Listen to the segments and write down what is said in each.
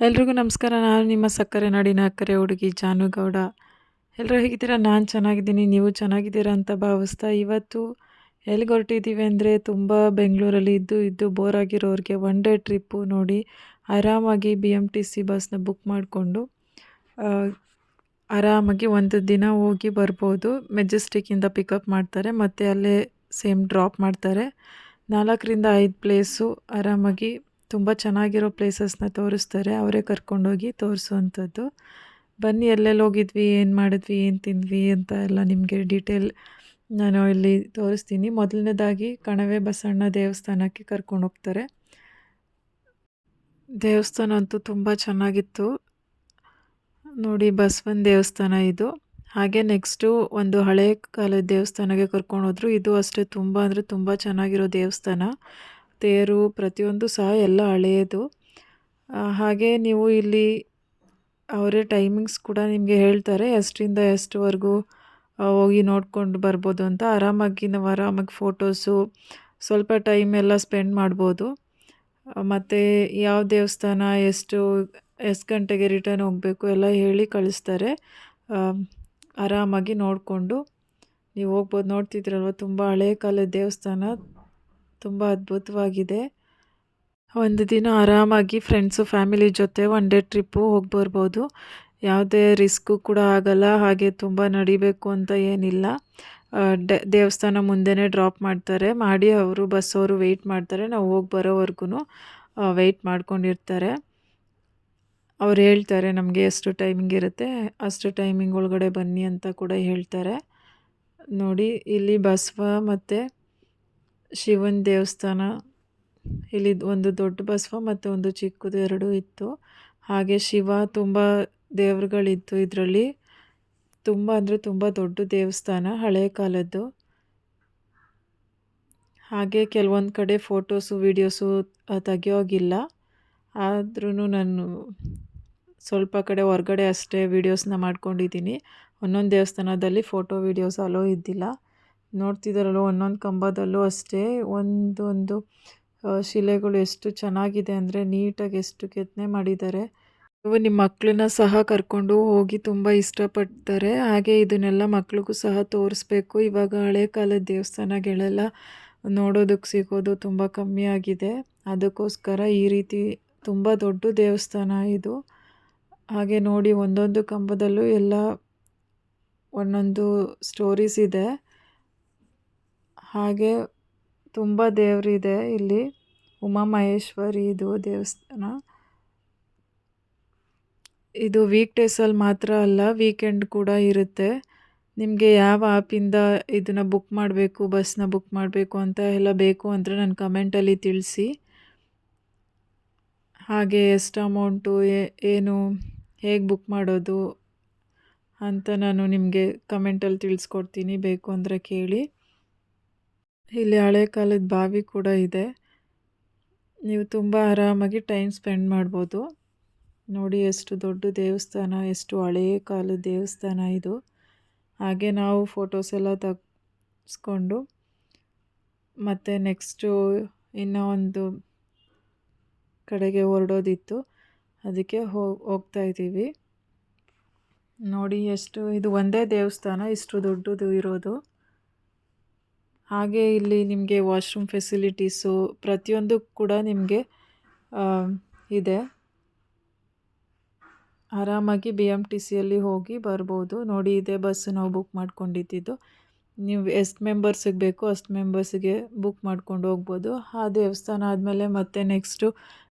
ಎಲ್ರಿಗೂ ನಮಸ್ಕಾರ. ನಾನು ನಿಮ್ಮ ಸಕ್ಕರೆ ನಾಡಿನ ಅಕ್ಕರೆ ಹುಡುಗಿ ಜಾನು ಗೌಡ. ಎಲ್ಲರೂ ಹೇಗಿದ್ದೀರಾ? ನಾನು ಚೆನ್ನಾಗಿದ್ದೀನಿ. ನೀವು ಚೆನ್ನಾಗಿದ್ದೀರಾ ಅಂತ ಭಾವಿಸ್ತಾ, ಇವತ್ತು ಎಲ್ಲಿಗೆ ಹೊರಟಿದ್ದೀವಿ ಅಂದರೆ, ತುಂಬ ಬೆಂಗಳೂರಲ್ಲಿ ಇದ್ದು ಇದ್ದು ಬೋರ್ ಆಗಿರೋರಿಗೆ ಒನ್ ಡೇ ಟ್ರಿಪ್ಪು ನೋಡಿ. ಆರಾಮಾಗಿ BMTC ಬಸ್ನ ಬುಕ್ ಮಾಡಿಕೊಂಡು ಆರಾಮಾಗಿ ಒಂದು ದಿನ ಹೋಗಿ ಬರ್ಬೋದು. ಮೆಜೆಸ್ಟಿಕ್ಕಿಂದ ಪಿಕಪ್ ಮಾಡ್ತಾರೆ, ಮತ್ತು ಅಲ್ಲೇ ಸೇಮ್ ಡ್ರಾಪ್ ಮಾಡ್ತಾರೆ. 4ರಿಂದ 5 ಪ್ಲೇಸು ಆರಾಮಾಗಿ ತುಂಬ ಚೆನ್ನಾಗಿರೋ ಪ್ಲೇಸಸ್ನ ತೋರಿಸ್ತಾರೆ. ಅವರೇ ಕರ್ಕೊಂಡೋಗಿ ತೋರಿಸುವಂಥದ್ದು. ಬನ್ನಿ, ಎಲ್ಲೆಲ್ಲಿ ಹೋಗಿದ್ವಿ, ಏನು ಮಾಡಿದ್ವಿ, ಏನು ತಿಂದ್ವಿ ಅಂತ ಎಲ್ಲ ನಿಮಗೆ ಡೀಟೇಲ್ ನಾನು ಇಲ್ಲಿ ತೋರಿಸ್ತೀನಿ. ಮೊದಲನೇದಾಗಿ ಕಣವೆ ಬಸವಣ್ಣ ದೇವಸ್ಥಾನಕ್ಕೆ ಕರ್ಕೊಂಡೋಗ್ತಾರೆ. ದೇವಸ್ಥಾನ ಅಂತೂ ತುಂಬ ಚೆನ್ನಾಗಿತ್ತು ನೋಡಿ. ಬಸವನ ದೇವಸ್ಥಾನ ಇದು. ಹಾಗೆ ನೆಕ್ಸ್ಟು ಒಂದು ಹಳೆ ಕಾಲದ ದೇವಸ್ಥಾನಕ್ಕೆ ಕರ್ಕೊಂಡೋದ್ರು. ಇದು ಅಷ್ಟೇ, ತುಂಬ ಅಂದರೆ ತುಂಬ ಚೆನ್ನಾಗಿರೋ ದೇವಸ್ಥಾನ. ತೇರು ಪ್ರತಿಯೊಂದು ಸಹ ಎಲ್ಲ ಹಳೆಯದು. ಹಾಗೆ ನೀವು ಇಲ್ಲಿ ಅವರೇ ಟೈಮಿಂಗ್ಸ್ ಕೂಡ ನಿಮಗೆ ಹೇಳ್ತಾರೆ, ಎಷ್ಟರಿಂದ ಎಷ್ಟುವರೆಗೂ ಹೋಗಿ ನೋಡ್ಕೊಂಡು ಬರ್ಬೋದು ಅಂತ. ಆರಾಮಾಗಿ ಫೋಟೋಸು, ಸ್ವಲ್ಪ ಟೈಮ್ ಎಲ್ಲ ಸ್ಪೆಂಡ್ ಮಾಡ್ಬೋದು. ಮತ್ತು ಯಾವ ದೇವಸ್ಥಾನ ಎಷ್ಟು ಗಂಟೆಗೆ ರಿಟರ್ನ್ ಹೋಗಬೇಕು ಎಲ್ಲ ಹೇಳಿ ಕಳಿಸ್ತಾರೆ. ಆರಾಮಾಗಿ ನೋಡಿಕೊಂಡು ನೀವು ಹೋಗ್ಬೋದು. ನೋಡ್ತಿದ್ದೀರಲ್ವ, ತುಂಬ ಹಳೆಯ ಕಾಲದ ದೇವಸ್ಥಾನ, ತುಂಬ ಅದ್ಭುತವಾಗಿದೆ. ಒಂದು ದಿನ ಆರಾಮಾಗಿ ಫ್ರೆಂಡ್ಸು ಫ್ಯಾಮಿಲಿ ಜೊತೆ ಒನ್ ಡೇ ಟ್ರಿಪ್ಪು ಹೋಗಿ ಬರ್ಬೋದು. ಯಾವುದೇ ರಿಸ್ಕು ಕೂಡ ಆಗಲ್ಲ. ಹಾಗೆ ತುಂಬ ನಡಿಬೇಕು ಅಂತ ಏನಿಲ್ಲ. ದೇವಸ್ಥಾನ ಮುಂದೆನೇ ಡ್ರಾಪ್ ಮಾಡ್ತಾರೆ, ಮಾಡಿ ಅವರು ಬಸ್ಸವರು ವೆಯ್ಟ್ ಮಾಡ್ತಾರೆ. ನಾವು ಹೋಗಿ ಬರೋವರೆಗೂ ವೆಯ್ಟ್ ಮಾಡ್ಕೊಂಡಿರ್ತಾರೆ. ಅವ್ರು ಹೇಳ್ತಾರೆ ನಮಗೆ ಎಷ್ಟು ಟೈಮಿಂಗ್ ಇರುತ್ತೆ ಅಷ್ಟು ಟೈಮಿಂಗ್ ಒಳಗಡೆ ಬನ್ನಿ ಅಂತ ಕೂಡ ಹೇಳ್ತಾರೆ. ನೋಡಿ, ಇಲ್ಲಿ ಬಸವ ಮತ್ತು ಶಿವನ ದೇವಸ್ಥಾನ, ಇಲ್ಲಿ ಒಂದು ದೊಡ್ಡ ಬಸವ ಮತ್ತು ಒಂದು ಚಿಕ್ಕದು ಎರಡೂ ಇತ್ತು. ಹಾಗೆ ಶಿವ, ತುಂಬ ದೇವರುಗಳಿತ್ತು ಇದರಲ್ಲಿ. ತುಂಬ ಅಂದರೆ ತುಂಬ ದೊಡ್ಡ ದೇವಸ್ಥಾನ, ಹಳೆಯ ಕಾಲದ್ದು. ಹಾಗೆ ಕೆಲವೊಂದು ಕಡೆ ಫೋಟೋಸು ವೀಡಿಯೋಸು ತೆಗಿಯೋಗಿಲ್ಲ. ಆದ್ರೂ ನಾನು ಸ್ವಲ್ಪ ಕಡೆ ಹೊರಗಡೆ ಅಷ್ಟೇ ವೀಡಿಯೋಸ್ನ ಮಾಡ್ಕೊಂಡಿದ್ದೀನಿ. ಒಂದೊಂದು ದೇವಸ್ಥಾನದಲ್ಲಿ ಫೋಟೋ ವೀಡಿಯೋಸ್ ಅಲೋ ಇದ್ದಿಲ್ಲ. ನೋಡ್ತಿದ್ದಾರಲ್ಲ, ಒಂದೊಂದು ಕಂಬದಲ್ಲೂ ಅಷ್ಟೇ ಒಂದೊಂದು ಶಿಲೆಗಳು ಎಷ್ಟು ಚೆನ್ನಾಗಿದೆ ಅಂದರೆ ನೀಟಾಗಿ ಎಷ್ಟು ಕೆತ್ತನೆ ಮಾಡಿದ್ದಾರೆ. ನೀವು ನಿಮ್ಮ ಮಕ್ಕಳನ್ನ ಸಹ ಕರ್ಕೊಂಡು ಹೋಗಿ ತುಂಬ ಇಷ್ಟಪಡ್ತಾರೆ. ಹಾಗೆ ಇದನ್ನೆಲ್ಲ ಮಕ್ಳಿಗೂ ಸಹ ತೋರಿಸ್ಬೇಕು. ಇವಾಗ ಹಳೆ ಕಾಲದ ದೇವಸ್ಥಾನಗಳೆಲ್ಲ ನೋಡೋದಕ್ಕೆ ಸಿಗೋದು ತುಂಬ ಕಮ್ಮಿ ಆಗಿದೆ. ಅದಕ್ಕೋಸ್ಕರ ಈ ರೀತಿ ತುಂಬ ದೊಡ್ಡ ದೇವಸ್ಥಾನ ಇದು. ಹಾಗೆ ನೋಡಿ, ಒಂದೊಂದು ಕಂಬದಲ್ಲೂ ಎಲ್ಲ ಒಂದೊಂದು ಸ್ಟೋರೀಸ್ ಇದೆ. ಹಾಗೆ ತುಂಬ ದೇವರಿದೆ ಇಲ್ಲಿ. ಉಮಾಮಹೇಶ್ವರಿ ಇದು ದೇವಸ್ಥಾನ. ಇದು ವೀಕ್ ಡೇಸಲ್ಲಿ ಮಾತ್ರ ಅಲ್ಲ, ವೀಕೆಂಡ್ ಕೂಡ ಇರುತ್ತೆ. ನಿಮಗೆ ಯಾವ ಆ್ಯಪಿಂದ ಇದನ್ನು ಬುಕ್ ಮಾಡಬೇಕು, ಬಸ್ನ ಬುಕ್ ಮಾಡಬೇಕು ಅಂತ ಎಲ್ಲ ಬೇಕು ಅಂದರೆ ನನ್ನ ಕಮೆಂಟಲ್ಲಿ ತಿಳಿಸಿ. ಹಾಗೆ ಎಷ್ಟು ಅಮೌಂಟು, ಏನು, ಹೇಗೆ ಬುಕ್ ಮಾಡೋದು ಅಂತ ನಾನು ನಿಮಗೆ ಕಮೆಂಟಲ್ಲಿ ತಿಳಿಸ್ಕೊಡ್ತೀನಿ, ಬೇಕು ಅಂದರೆ ಕೇಳಿ. ಇಲ್ಲಿ ಹಳೆ ಕಾಲದ ಬಾವಿ ಕೂಡ ಇದೆ. ನೀವು ತುಂಬ ಆರಾಮಾಗಿ ಟೈಮ್ ಸ್ಪೆಂಡ್ ಮಾಡ್ಬೋದು. ನೋಡಿ ಎಷ್ಟು ದೊಡ್ಡ ದೇವಸ್ಥಾನ, ಎಷ್ಟು ಹಳೆಯ ಕಾಲದ ದೇವಸ್ಥಾನ ಇದು. ಹಾಗೆ ನಾವು ಫೋಟೋಸ್ ಎಲ್ಲ ತೆಗೆಸ್ಕೊಂಡು ಮತ್ತು ನೆಕ್ಸ್ಟು ಇನ್ನೂ ಒಂದು ಕಡೆಗೆ ಹೊರಡೋದಿತ್ತು, ಅದಕ್ಕೆ ಹೋಗ್ತಾ ಇದ್ದೀವಿ. ನೋಡಿ ಎಷ್ಟು, ಇದು ಒಂದೇ ದೇವಸ್ಥಾನ ಇಷ್ಟು ದೊಡ್ಡದು ಇರೋದು. ಹಾಗೆ ಇಲ್ಲಿ ನಿಮಗೆ ವಾಶ್ರೂಮ್ ಫೆಸಿಲಿಟೀಸು ಪ್ರತಿಯೊಂದು ಕೂಡ ನಿಮಗೆ ಇದೆ. ಆರಾಮಾಗಿ BMTCಯಲ್ಲಿ ಹೋಗಿ ಬರ್ಬೋದು. ನೋಡಿ, ಇದೇ ಬಸ್ಸು ನಾವು ಬುಕ್ ಮಾಡ್ಕೊಂಡಿದ್ದು. ನೀವು ಎಷ್ಟು ಮೆಂಬರ್ಸಿಗೆ ಬೇಕು ಅಷ್ಟು ಮೆಂಬರ್ಸಿಗೆ ಬುಕ್ ಮಾಡ್ಕೊಂಡು ಹೋಗ್ಬೋದು. ಆ ದೇವಸ್ಥಾನ ಆದಮೇಲೆ ಮತ್ತೆ ನೆಕ್ಸ್ಟು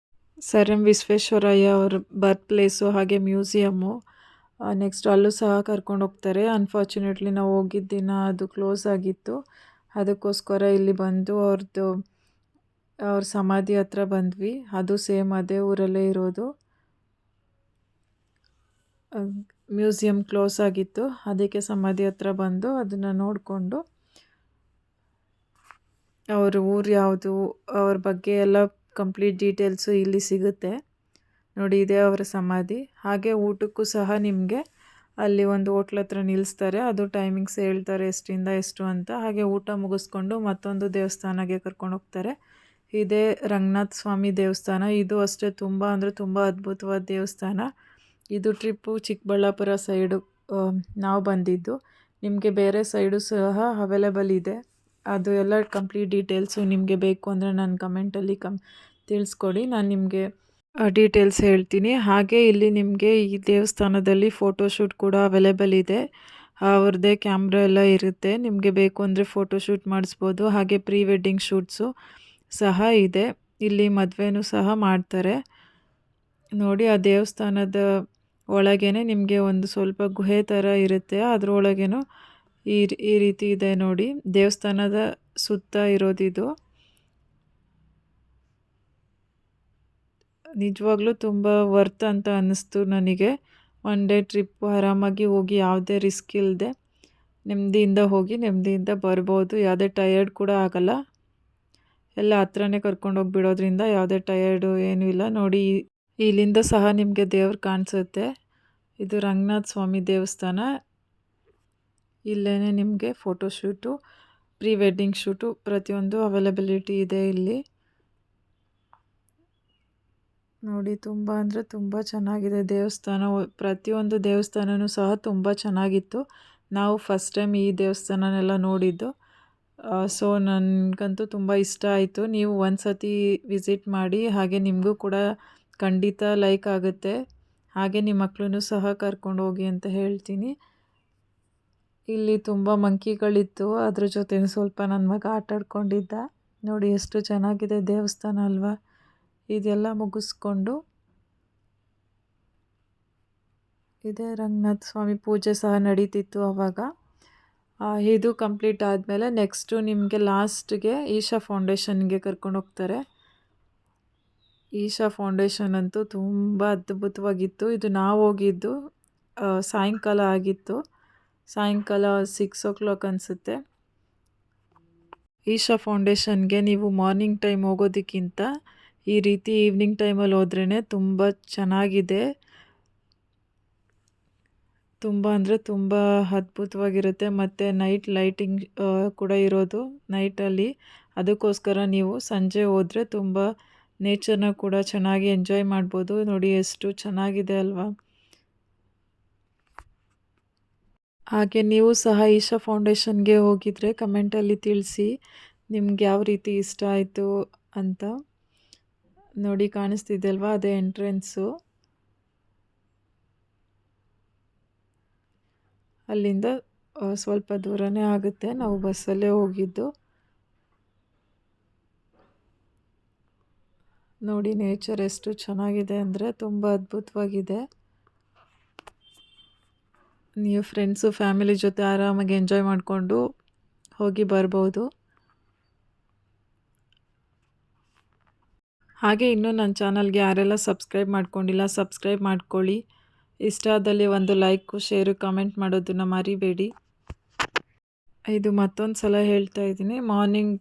ಸರ್ ಎಂ ವಿಶ್ವೇಶ್ವರಯ್ಯ ಅವ್ರ ಬರ್ತ್ ಪ್ಲೇಸು, ಹಾಗೆ ಮ್ಯೂಸಿಯಮ್ಮು, ನೆಕ್ಸ್ಟ್ ಅಲ್ಲೂ ಸಹ ಕರ್ಕೊಂಡು ಹೋಗ್ತಾರೆ. ಅನ್ಫಾರ್ಚುನೇಟ್ಲಿ ನಾವು ಹೋಗಿದ್ದ ದಿನ ಅದು ಕ್ಲೋಸ್ ಆಗಿತ್ತು. ಅದಕ್ಕೋಸ್ಕರ ಇಲ್ಲಿ ಬಂದು ಅವ್ರ ಸಮಾಧಿ ಹತ್ರ ಬಂದ್ವಿ. ಅದು ಸೇಮ್ ಅದೇ ಊರಲ್ಲೇ ಇರೋದು. ಮ್ಯೂಸಿಯಂ ಕ್ಲೋಸ್ ಆಗಿತ್ತು, ಅದಕ್ಕೆ ಸಮಾಧಿ ಹತ್ರ ಬಂದು ಅದನ್ನು ನೋಡಿಕೊಂಡು, ಅವ್ರ ಊರು ಯಾವುದು, ಅವ್ರ ಬಗ್ಗೆ ಎಲ್ಲ ಕಂಪ್ಲೀಟ್ ಡೀಟೇಲ್ಸು ಇಲ್ಲಿ ಸಿಗುತ್ತೆ. ನೋಡಿ, ಇದೇ ಅವರ ಸಮಾಧಿ. ಹಾಗೆ ಊಟಕ್ಕೂ ಸಹ ನಿಮಗೆ ಅಲ್ಲಿ ಒಂದು ಹೋಟ್ಲ್ ಹತ್ರ ನಿಲ್ಲಿಸ್ತಾರೆ. ಅದು ಟೈಮಿಂಗ್ಸ್ ಹೇಳ್ತಾರೆ ಎಷ್ಟರಿಂದ ಎಷ್ಟು ಅಂತ. ಹಾಗೆ ಊಟ ಮುಗಿಸ್ಕೊಂಡು ಮತ್ತೊಂದು ದೇವಸ್ಥಾನಕ್ಕೆ ಕರ್ಕೊಂಡು ಹೋಗ್ತಾರೆ. ಇದೇ ರಂಗನಾಥ ಸ್ವಾಮಿ ದೇವಸ್ಥಾನ. ಇದು ಅಷ್ಟೇ ತುಂಬ ಅಂದರೆ ತುಂಬ ಅದ್ಭುತವಾದ ದೇವಸ್ಥಾನ. ಇದು ಟ್ರಿಪ್ಪು ಚಿಕ್ಕಬಳ್ಳಾಪುರ ಸೈಡು ನಾವು ಬಂದಿದ್ದು. ನಿಮಗೆ ಬೇರೆ ಸೈಡು ಸಹ ಅವೈಲೇಬಲ್ ಇದೆ. ಅದು ಎಲ್ಲ ಕಂಪ್ಲೀಟ್ ಡೀಟೇಲ್ಸು ನಿಮಗೆ ಬೇಕು ಅಂದರೆ ನಾನು ಕಮೆಂಟಲ್ಲಿ ತಿಳಿಸ್ಕೊಡಿ, ನಾನು ನಿಮಗೆ ಡೀಟೇಲ್ಸ್ ಹೇಳ್ತೀನಿ. ಹಾಗೆ ಇಲ್ಲಿ ನಿಮಗೆ ಈ ದೇವಸ್ಥಾನದಲ್ಲಿ ಫೋಟೋಶೂಟ್ ಕೂಡ ಅವೈಲೇಬಲ್ ಇದೆ. ಅವ್ರದ್ದೇ ಕ್ಯಾಮ್ರಾ ಎಲ್ಲ ಇರುತ್ತೆ. ನಿಮಗೆ ಬೇಕು ಅಂದರೆ ಫೋಟೋಶೂಟ್ ಮಾಡಿಸ್ಬೋದು. ಹಾಗೆ ಪ್ರೀ ವೆಡ್ಡಿಂಗ್ ಶೂಟ್ಸು ಸಹ ಇದೆ. ಇಲ್ಲಿ ಮದುವೆನೂ ಸಹ ಮಾಡ್ತಾರೆ. ನೋಡಿ, ಆ ದೇವಸ್ಥಾನದ ಒಳಗೇನೆ ನಿಮಗೆ ಒಂದು ಸ್ವಲ್ಪ ಗುಹೆ ಥರ ಇರುತ್ತೆ. ಅದರೊಳಗೇನು ಈ ರೀತಿ ಇದೆ ನೋಡಿ. ದೇವಸ್ಥಾನದ ಸುತ್ತ ಇರೋದಿದು. ನಿಜವಾಗ್ಲೂ ತುಂಬ ವರ್ತ್ ಅಂತ ಅನ್ನಿಸ್ತು ನನಗೆ. ಒನ್ ಡೇ ಟ್ರಿಪ್ಪು ಆರಾಮಾಗಿ ಹೋಗಿ ಯಾವುದೇ ರಿಸ್ಕ್ ಇಲ್ಲದೆ ನೆಮ್ಮದಿಯಿಂದ ಹೋಗಿ ನೆಮ್ಮದಿಯಿಂದ ಬರ್ಬೋದು. ಯಾವುದೇ ಟಯರ್ಡ್ ಕೂಡ ಆಗಲ್ಲ. ಎಲ್ಲ ಹತ್ರನೇ ಕರ್ಕೊಂಡೋಗಿ ಬಿಡೋದ್ರಿಂದ ಯಾವುದೇ ಟಯರ್ಡು ಏನೂ ಇಲ್ಲ. ನೋಡಿ, ಇಲ್ಲಿಂದ ಸಹ ನಿಮಗೆ ದೇವ್ರು ಕಾಣಿಸುತ್ತೆ. ಇದು ರಂಗನಾಥ ಸ್ವಾಮಿ ದೇವಸ್ಥಾನ. ಇಲ್ಲೇ ನಿಮಗೆ ಫೋಟೋಶೂಟು, ಪ್ರೀ ವೆಡ್ಡಿಂಗ್ ಶೂಟು ಪ್ರತಿಯೊಂದು ಅವೈಲಬಿಲಿಟಿ ಇದೆ ಇಲ್ಲಿ. ನೋಡಿ, ತುಂಬ ಅಂದರೆ ತುಂಬ ಚೆನ್ನಾಗಿದೆ ದೇವಸ್ಥಾನ. ಪ್ರತಿಯೊಂದು ದೇವಸ್ಥಾನವೂ ಸಹ ತುಂಬ ಚೆನ್ನಾಗಿತ್ತು. ನಾವು ಫಸ್ಟ್ ಟೈಮ್ ಈ ದೇವಸ್ಥಾನನೆಲ್ಲ ನೋಡಿದ್ದು. ಸೊ ನನಗಂತೂ ತುಂಬ ಇಷ್ಟ ಆಯಿತು. ನೀವು ಒಂದು ಸತಿ ವಿಸಿಟ್ ಮಾಡಿ. ಹಾಗೆ ನಿಮಗೂ ಕೂಡ ಖಂಡಿತ ಲೈಕ್ ಆಗುತ್ತೆ. ಹಾಗೆ ನಿಮ್ಮ ಮಕ್ಕಳನ್ನು ಸಹ ಕರ್ಕೊಂಡು ಹೋಗಿ ಅಂತ ಹೇಳ್ತೀನಿ. ಇಲ್ಲಿ ತುಂಬ ಮಂಕಿಗಳಿತ್ತು. ಅದ್ರ ಜೊತೆ ಸ್ವಲ್ಪ ನನ್ನ ಮಗ ಆಟಾಡ್ಕೊಂಡಿದ್ದ. ನೋಡಿ, ಎಷ್ಟು ಚೆನ್ನಾಗಿದೆ ದೇವಸ್ಥಾನ ಅಲ್ವಾ. ಇದೆಲ್ಲ ಮುಗಿಸ್ಕೊಂಡು ಇದೇ ರಂಗನಾಥ ಸ್ವಾಮಿ ಪೂಜೆ ಸಹ ನಡೀತಿತ್ತು ಆವಾಗ. ಇದು ಕಂಪ್ಲೀಟ್ ಆದಮೇಲೆ ನೆಕ್ಸ್ಟು ನಿಮಗೆ ಲಾಸ್ಟ್ಗೆ ಈಶಾ ಫೌಂಡೇಶನ್ಗೆ ಕರ್ಕೊಂಡು ಹೋಗ್ತಾರೆ. ಈಶಾ ಫೌಂಡೇಶನ್ ಅಂತೂ ತುಂಬ ಅದ್ಭುತವಾಗಿತ್ತು. ಇದು ನಾವು ಹೋಗಿದ್ದು ಸಾಯಂಕಾಲ ಆಗಿತ್ತು. ಸಾಯಂಕಾಲ 6 o'clock ಅನಿಸುತ್ತೆ. ಈಶಾ ಫೌಂಡೇಶನ್ಗೆ ನೀವು ಮಾರ್ನಿಂಗ್ ಟೈಮ್ ಹೋಗೋದಕ್ಕಿಂತ ಈ ರೀತಿ ಈವ್ನಿಂಗ್ ಟೈಮಲ್ಲಿ ಹೋದ್ರೇ ತುಂಬ ಚೆನ್ನಾಗಿದೆ. ತುಂಬ ಅಂದರೆ ತುಂಬ ಅದ್ಭುತವಾಗಿರುತ್ತೆ. ಮತ್ತು ನೈಟ್ ಲೈಟಿಂಗ್ ಕೂಡ ಇರೋದು ನೈಟಲ್ಲಿ. ಅದಕ್ಕೋಸ್ಕರ ನೀವು ಸಂಜೆ ಹೋದರೆ ತುಂಬ ನೇಚರ್ನ ಕೂಡ ಚೆನ್ನಾಗಿ ಎಂಜಾಯ್ ಮಾಡ್ಬೋದು. ನೋಡಿ, ಎಷ್ಟು ಚೆನ್ನಾಗಿದೆ ಅಲ್ವಾ. ಹಾಗೆ ನೀವು ಸಹ ಈಶಾ ಫೌಂಡೇಶನ್ಗೆ ಹೋಗಿದ್ರೆ ಕಮೆಂಟಲ್ಲಿ ತಿಳಿಸಿ ನಿಮ್ಗೆ ಯಾವ ರೀತಿ ಇಷ್ಟ ಆಯಿತು ಅಂತ. ನೋಡಿ, ಕಾಣಿಸ್ತಿದೆ ಅಲ್ವಾ, ಅದೇ ಎಂಟ್ರೆನ್ಸು. ಅಲ್ಲಿಂದ ಸ್ವಲ್ಪ ದೂರನೇ ಆಗುತ್ತೆ. ನಾವು ಬಸ್ಸಲ್ಲೇ ಹೋಗಿದ್ದು. ನೋಡಿ, ನೇಚರ್ ಎಷ್ಟು ಚೆನ್ನಾಗಿದೆ ಅಂದರೆ ತುಂಬ ಅದ್ಭುತವಾಗಿದೆ. ನೀವು ಫ್ರೆಂಡ್ಸು ಫ್ಯಾಮಿಲಿ ಜೊತೆ ಆರಾಮಾಗಿ ಎಂಜಾಯ್ ಮಾಡಿಕೊಂಡು ಹೋಗಿ ಬರ್ಬೋದು. ಹಾಗೆ ಇನ್ನೂ ನನ್ನ ಚಾನಲ್ಗೆ ಯಾರೆಲ್ಲ ಸಬ್ಸ್ಕ್ರೈಬ್ ಮಾಡ್ಕೊಂಡಿಲ್ಲ ಸಬ್ಸ್ಕ್ರೈಬ್ ಮಾಡ್ಕೊಳ್ಳಿ. ಇಷ್ಟ ಆದಲ್ಲಿ ಒಂದು ಲೈಕು, ಶೇರು, ಕಮೆಂಟ್ ಮಾಡೋದನ್ನು ಮರಿಬೇಡಿ. ಇದು ಮತ್ತೊಂದು ಸಲ ಹೇಳ್ತಾ ಇದ್ದೀನಿ. ಮಾರ್ನಿಂಗ್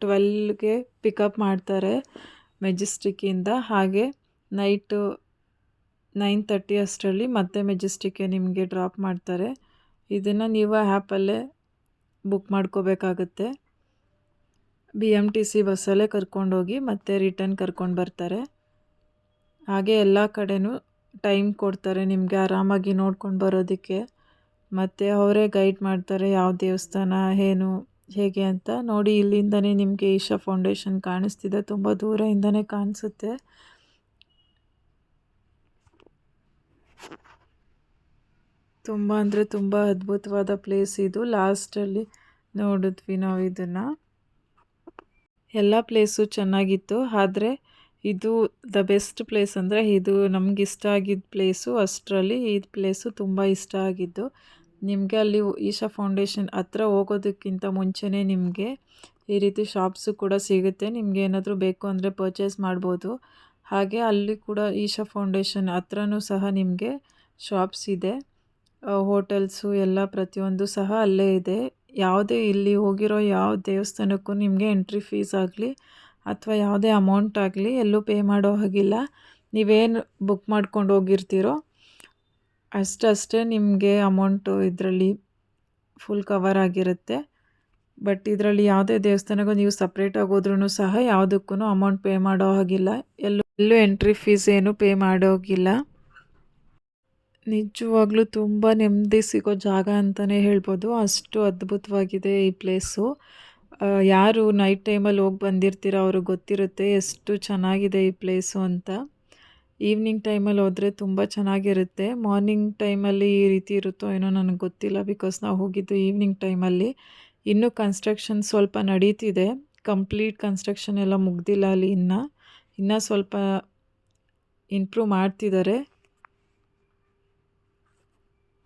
12ಗೆ ಪಿಕಪ್ ಮಾಡ್ತಾರೆ ಮೆಜೆಸ್ಟಿಕ್ಕಿಂದ. ಹಾಗೆ ನೈಟು 9:30 ಅಷ್ಟರಲ್ಲಿ ಮತ್ತೆ ಮೆಜೆಸ್ಟಿಕ್ಗೆ ನಿಮಗೆ ಡ್ರಾಪ್ ಮಾಡ್ತಾರೆ. ಇದನ್ನು ನೀವು ಆ್ಯಪಲ್ಲೇ ಬುಕ್ ಮಾಡ್ಕೋಬೇಕಾಗುತ್ತೆ. BMTC ಬಸ್ಸಲ್ಲೇ ಕರ್ಕೊಂಡೋಗಿ ಮತ್ತೆ ರಿಟರ್ನ್ ಕರ್ಕೊಂಡು ಬರ್ತಾರೆ. ಹಾಗೆ ಎಲ್ಲ ಕಡೆನೂ ಟೈಮ್ ಕೊಡ್ತಾರೆ ನಿಮಗೆ ಆರಾಮಾಗಿ ನೋಡ್ಕೊಂಡು ಬರೋದಕ್ಕೆ. ಮತ್ತು ಅವರೇ ಗೈಡ್ ಮಾಡ್ತಾರೆ ಯಾವ ದೇವಸ್ಥಾನ ಏನು ಹೇಗೆ ಅಂತ. ನೋಡಿ, ಇಲ್ಲಿಂದನೇ ನಿಮಗೆ ಈಶಾ ಫೌಂಡೇಶನ್ ಕಾಣಿಸ್ತಿದೆ. ತುಂಬ ದೂರದಿಂದನೇ ಕಾಣಿಸುತ್ತೆ. ತುಂಬ ಅಂದರೆ ತುಂಬ ಅದ್ಭುತವಾದ ಪ್ಲೇಸ್ ಇದು. ಲಾಸ್ಟಲ್ಲಿ ನೋಡಿದ್ವಿ ನಾವು ಇದನ್ನು. ಎಲ್ಲ ಪ್ಲೇಸು ಚೆನ್ನಾಗಿತ್ತು. ಆದರೆ ಇದು ದ ಬೆಸ್ಟ್ ಪ್ಲೇಸ್ ಅಂದರೆ ಇದು ನಮ್ಗೆ ಇಷ್ಟ ಆಗಿದ್ದ ಪ್ಲೇಸು. ಅಷ್ಟರಲ್ಲಿ ಈ ಪ್ಲೇಸು ತುಂಬ ಇಷ್ಟ ಆಗಿದ್ದು. ನಿಮಗೆ ಅಲ್ಲಿ ಈಶಾ ಫೌಂಡೇಶನ್ ಹತ್ರ ಹೋಗೋದಕ್ಕಿಂತ ಮುಂಚೆನೇ ನಿಮಗೆ ಈ ರೀತಿ ಶಾಪ್ಸು ಕೂಡ ಸಿಗುತ್ತೆ. ನಿಮಗೆ ಏನಾದರೂ ಬೇಕು ಅಂದರೆ ಪರ್ಚೇಸ್ ಮಾಡ್ಬೋದು. ಹಾಗೆ ಅಲ್ಲಿ ಕೂಡ ಈಶಾ ಫೌಂಡೇಶನ್ ಹತ್ರನೂ ಸಹ ನಿಮಗೆ ಶಾಪ್ಸ್ ಇದೆ. ಹೋಟೆಲ್ಸು ಎಲ್ಲ ಪ್ರತಿಯೊಂದು ಸಹ ಅಲ್ಲೇ ಇದೆ. ಯಾವುದೇ ಇಲ್ಲಿ ಹೋಗಿರೋ ಯಾವ ದೇವಸ್ಥಾನಕ್ಕೂ ನಿಮಗೆ ಎಂಟ್ರಿ ಫೀಸ್ ಆಗಲಿ ಅಥವಾ ಯಾವುದೇ ಅಮೌಂಟ್ ಆಗಲಿ ಎಲ್ಲೂ ಪೇ ಮಾಡೋ ಹಾಗಿಲ್ಲ. ನೀವೇನು ಬುಕ್ ಮಾಡ್ಕೊಂಡು ಹೋಗಿರ್ತೀರೋ ಅಷ್ಟೇ ನಿಮಗೆ ಅಮೌಂಟು ಇದರಲ್ಲಿ ಫುಲ್ ಕವರ್ ಆಗಿರುತ್ತೆ. ಬಟ್ ಇದರಲ್ಲಿ ಯಾವುದೇ ದೇವಸ್ಥಾನಕ್ಕೂ ನೀವು ಸಪ್ರೇಟಾಗಿ ಹೋದ್ರೂ ಸಹ ಯಾವುದಕ್ಕೂ ಅಮೌಂಟ್ ಪೇ ಮಾಡೋ ಹಾಗಿಲ್ಲ. ಎಲ್ಲೂ ಎಂಟ್ರಿ ಫೀಸ್ ಏನು ಪೇ ಮಾಡೋಗಿಲ್ಲ. ನಿಜವಾಗ್ಲೂ ತುಂಬ ನೆಮ್ಮದಿ ಸಿಗೋ ಜಾಗ ಅಂತಲೇ ಹೇಳ್ಬೋದು. ಅಷ್ಟು ಅದ್ಭುತವಾಗಿದೆ ಈ ಪ್ಲೇಸು. ಯಾರು ನೈಟ್ ಟೈಮಲ್ಲಿ ಹೋಗಿ ಬಂದಿರ್ತೀರೋ ಅವ್ರಿಗೆ ಗೊತ್ತಿರುತ್ತೆ ಎಷ್ಟು ಚೆನ್ನಾಗಿದೆ ಈ ಪ್ಲೇಸು ಅಂತ. ಈವ್ನಿಂಗ್ ಟೈಮಲ್ಲಿ ಹೋದರೆ ತುಂಬ ಚೆನ್ನಾಗಿರುತ್ತೆ. ಮಾರ್ನಿಂಗ್ ಟೈಮಲ್ಲಿ ಈ ರೀತಿ ಇರುತ್ತೋ ಏನೋ ನನಗೆ ಗೊತ್ತಿಲ್ಲ, ಬಿಕಾಸ್ ನಾವು ಹೋಗಿದ್ದು ಈವ್ನಿಂಗ್ ಟೈಮಲ್ಲಿ. ಇನ್ನೂ ಕನ್ಸ್ಟ್ರಕ್ಷನ್ ಸ್ವಲ್ಪ ನಡೀತಿದೆ, ಕಂಪ್ಲೀಟ್ ಕನ್ಸ್ಟ್ರಕ್ಷನ್ ಎಲ್ಲ ಮುಗ್ದಿಲ್ಲ ಅಲ್ಲಿ ಇನ್ನೂ ಸ್ವಲ್ಪ ಇಂಪ್ರೂವ್ ಮಾಡ್ತಿದ್ದಾರೆ.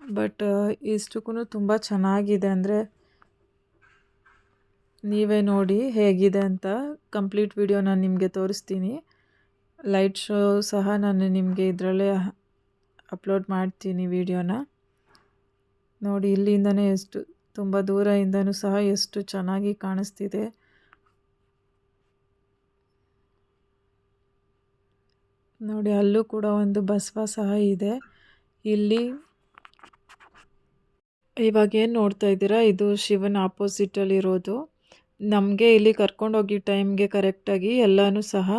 ಬಟ್ ಇಷ್ಟಕ್ಕೂ ತುಂಬ ಚೆನ್ನಾಗಿದೆ. ಅಂದರೆ ನೀವೇ ನೋಡಿ ಹೇಗಿದೆ ಅಂತ. ಕಂಪ್ಲೀಟ್ ವಿಡಿಯೋ ನಾನು ನಿಮಗೆ ತೋರಿಸ್ತೀನಿ. ಲೈಟ್ ಶೋ ಸಹ ನಾನು ನಿಮಗೆ ಇದರಲ್ಲೇ ಅಪ್ಲೋಡ್ ಮಾಡ್ತೀನಿ ವಿಡಿಯೋನ. ನೋಡಿ ಇಲ್ಲಿಂದನೇ ಎಷ್ಟು ತುಂಬ ದೂರದಿಂದನೂ ಸಹ ಎಷ್ಟು ಚೆನ್ನಾಗಿ ಕಾಣಿಸ್ತಿದೆ. ನೋಡಿ ಅಲ್ಲೂ ಕೂಡ ಒಂದು ಬಸವ ಸಹ ಇದೆ. ಇಲ್ಲಿ ಇವಾಗ ಏನು ನೋಡ್ತಾ ಇದ್ದೀರಾ, ಇದು ಶಿವನ ಆಪೋಸಿಟಲ್ಲಿರೋದು. ನಮಗೆ ಇಲ್ಲಿ ಕರ್ಕೊಂಡೋಗಿ ಟೈಮ್ಗೆ ಕರೆಕ್ಟಾಗಿ ಎಲ್ಲನೂ ಸಹ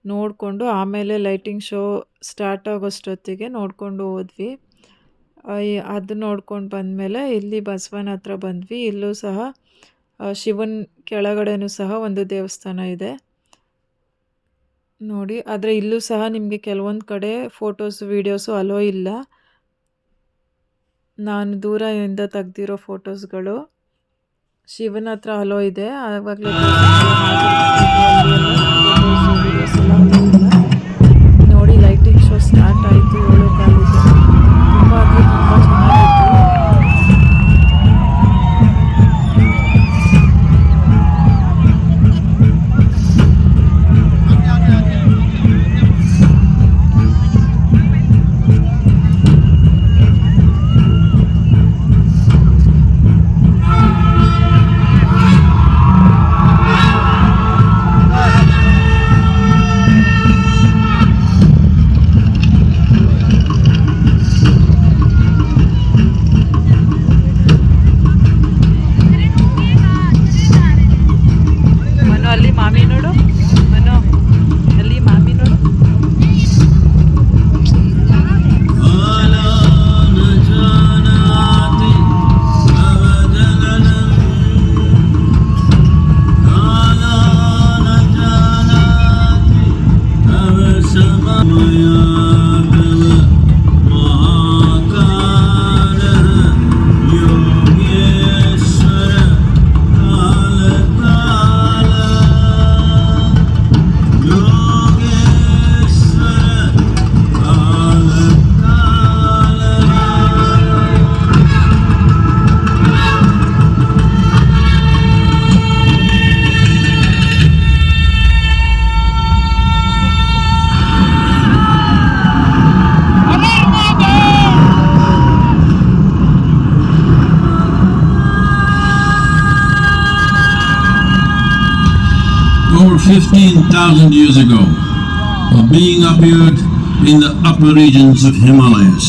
ನೋಡಿಕೊಂಡು ಆಮೇಲೆ ಲೈಟಿಂಗ್ ಶೋ ಸ್ಟಾರ್ಟ್ ಆಗೋಷ್ಟೊತ್ತಿಗೆ ನೋಡಿಕೊಂಡು ಹೋದ್ವಿ. ಅದು ನೋಡ್ಕೊಂಡು ಬಂದಮೇಲೆ ಇಲ್ಲಿ ಬಸವನ ಹತ್ರ ಬಂದ್ವಿ. ಇಲ್ಲೂ ಸಹ ಶಿವನ ಕೆಳಗಡೆನೂ ಸಹ ಒಂದು ದೇವಸ್ಥಾನ ಇದೆ ನೋಡಿ. ಆದರೆ ಇಲ್ಲೂ ಸಹ ನಿಮಗೆ ಕೆಲವೊಂದು ಕಡೆ ಫೋಟೋಸ್ ವೀಡಿಯೋಸು ಅಲೋ ಇಲ್ಲ. ನಾನು ದೂರದಿಂದ ತೆಗ್ದಿರೋ ಫೋಟೋಸ್ಗಳು. ಶಿವನ ಹತ್ರ ಅಲೋ ಇದೆ, ಆವಾಗಲೇ ಫೋಟೋಸು ವೀಡಿಯೋಸ್ ಎಲ್ಲ ಅಲೋ ಇಲ್ಲ ನೋಡಿ. ಲೈಟಿಂಗ್ ಶೋ ಸ್ಟಾರ್ಟ್ ಆಯಿತು 7:15ಗೆ. ತುಂಬ ಅಂದರೆ ತುಂಬ ಚೆನ್ನಾಗಿತ್ತು. ಅಲ್ಲಿ ಮಾಮಿ ನೋಡು, ಮನು ಅಲ್ಲಿ ಮಾಮಿ ನೋಡು. Over 15,000 years ago, a being appeared in the upper regions of Himalayas.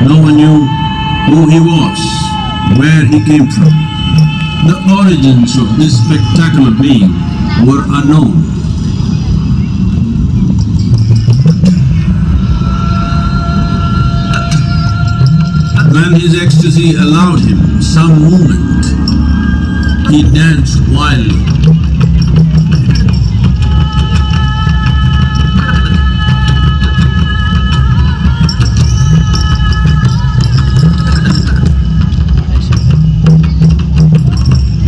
No one knew who he was, where he came from. The origins of this spectacular being were unknown. When his ecstasy allowed him some movement, he danced wildly.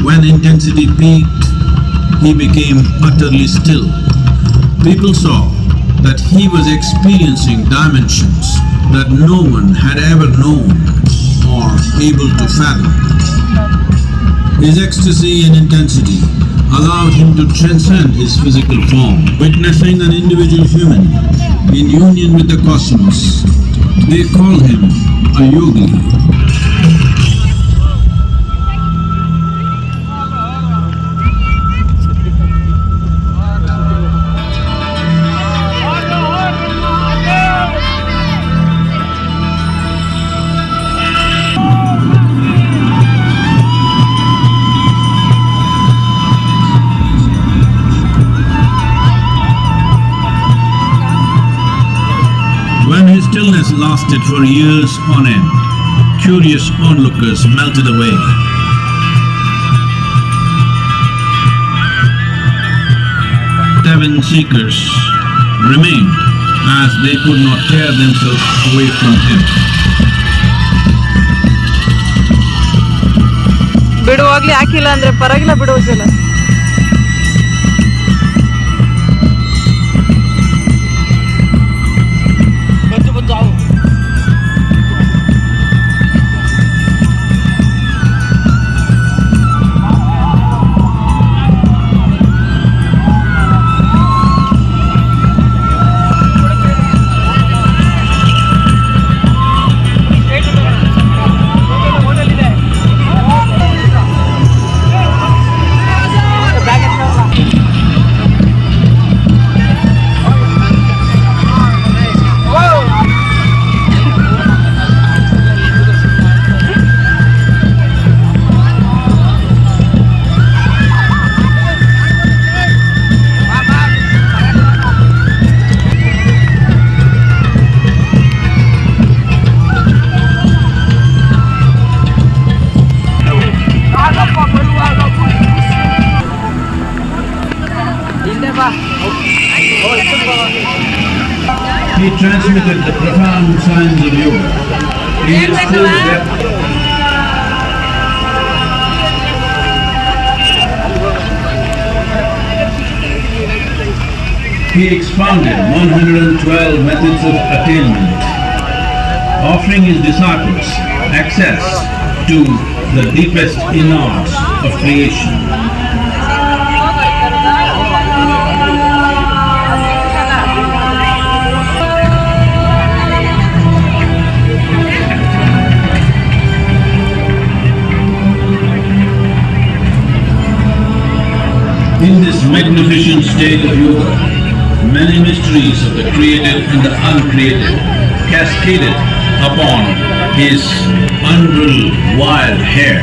When intensity peaked, he became utterly still. People saw that he was experiencing dimensions that no one had ever known or able to fathom. His ecstasy and intensity allowed him to transcend his physical form. Witnessing an individual human in union with the cosmos, they call him a yogi. stillness lasted for years on end. Curious onlookers melted away. Seven seekers remained as they could not tear themselves away from him. ಬಿಡುವಾಗ್ಲಿ ಹಾಕಿಲ್ಲ ಅಂದ್ರೆ ಪರವಾಗಿಲ್ಲ ಬಿಡುವುದಿಲ್ಲ. He transmitted the profound science of yoga. He instilled the depth. He expounded 112 methods of attainment, offering his disciples access to the deepest innards of creation. In this magnificent state of yoga, many mysteries of the created and the uncreated cascaded upon his unruly wild hair.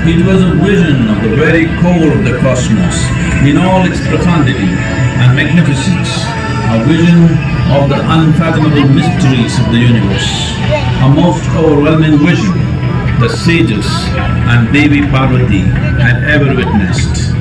It was a vision of the very core of the cosmos in all its profundity and magnificence, a vision of the unfathomable mysteries of the universe, a most overwhelming vision the sages and Devi Parvati had ever witnessed.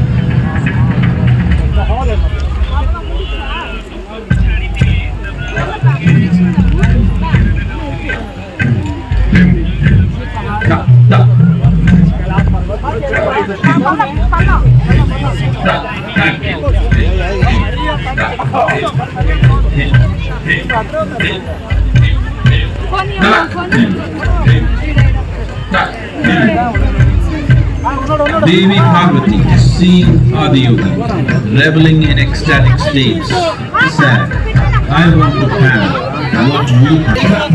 Devi Parvati, seeing Adiyogi reveling in ecstatic states, said, "I want to have what you have."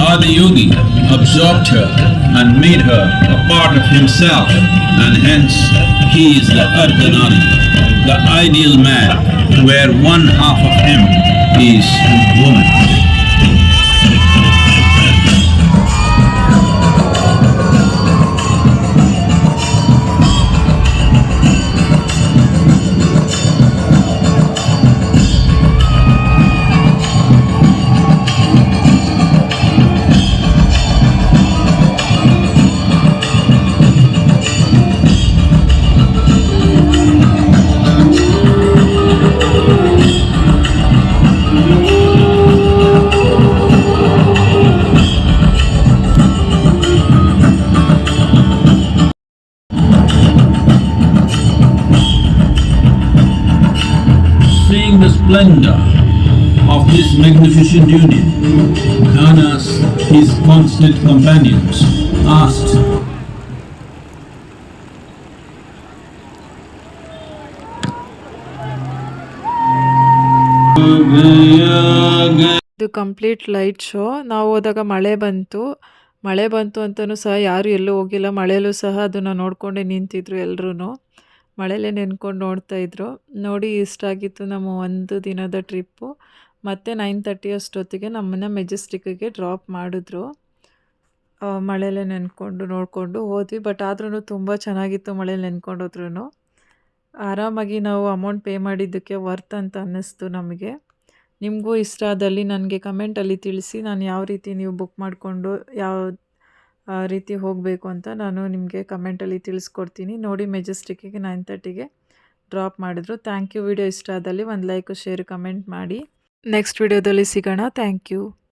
Adiyogi absorbed her and made her a part of himself, and hence he is the Ardhanari, the ideal man, where one half of him is woman. splendor of this magnificent union, Anas, his constant companions, asked, ಇದು complete light show. ನಾವು ಹೋದಾಗ ಮಳೆ ಬಂತು ಅಂತಲೂ ಸಹ ಯಾರು ಎಲ್ಲೂ ಹೋಗಿಲ್ಲ. ಮಳೆಯಲ್ಲೂ ಸಹ ಅದನ್ನು ನೋಡ್ಕೊಂಡೇ ನಿಂತಿದ್ರು ಎಲ್ಲರೂ. ಮಳೆಯಲ್ಲೇ ನೆನ್ಕೊಂಡು ನೋಡ್ತಾಯಿದ್ರು. ನೋಡಿ ಇಷ್ಟ ಆಗಿತ್ತು ನಮ್ಮ ಒಂದು ದಿನದ ಟ್ರಿಪ್ಪು. ಮತ್ತು 9:30 ಅಷ್ಟೊತ್ತಿಗೆ ನಮ್ಮನ್ನು ಮೆಜೆಸ್ಟಿಕ್ಕಿಗೆ ಡ್ರಾಪ್ ಮಾಡಿದ್ರು. ಮಳೆಯಲ್ಲೇ ನೆನ್ಕೊಂಡು ನೋಡಿಕೊಂಡು ಹೋದ್ವಿ. ಬಟ್ ಆದ್ರೂ ತುಂಬ ಚೆನ್ನಾಗಿತ್ತು ಮಳೇಲಿ ನೆನ್ಕೊಂಡು ಹೋದ್ರೂ. ಆರಾಮಾಗಿ ನಾವು ಅಮೌಂಟ್ ಪೇ ಮಾಡಿದ್ದಕ್ಕೆ ವರ್ತ್ ಅಂತ ಅನ್ನಿಸ್ತು ನಮಗೆ. ನಿಮಗೂ ಇಷ್ಟ ಆದಲ್ಲಿ ನನಗೆ ಕಮೆಂಟಲ್ಲಿ ತಿಳಿಸಿ. ನಾನು ಯಾವ ರೀತಿ ನೀವು ಬುಕ್ ಮಾಡಿಕೊಂಡು ಯಾವ ರೀತಿ ಹೋಗಬೇಕು ಅಂತ ನಾನು ನಿಮಗೆ ಕಮೆಂಟಲ್ಲಿ ತಿಳಿಸ್ಕೊಡ್ತೀನಿ. ನೋಡಿ ಮೆಜೆಸ್ಟಿಕ್ಕಿಗೆ 9:30ಗೆ ಡ್ರಾಪ್ ಮಾಡಿದ್ರು. Thank you. ವಿಡಿಯೋ ಇಷ್ಟ ಆದಲ್ಲಿ ಒಂದು ಲೈಕ್, ಶೇರ್, ಕಮೆಂಟ್ ಮಾಡಿ. ನೆಕ್ಸ್ಟ್ ವಿಡಿಯೋದಲ್ಲಿ ಸಿಗೋಣ. Thank you.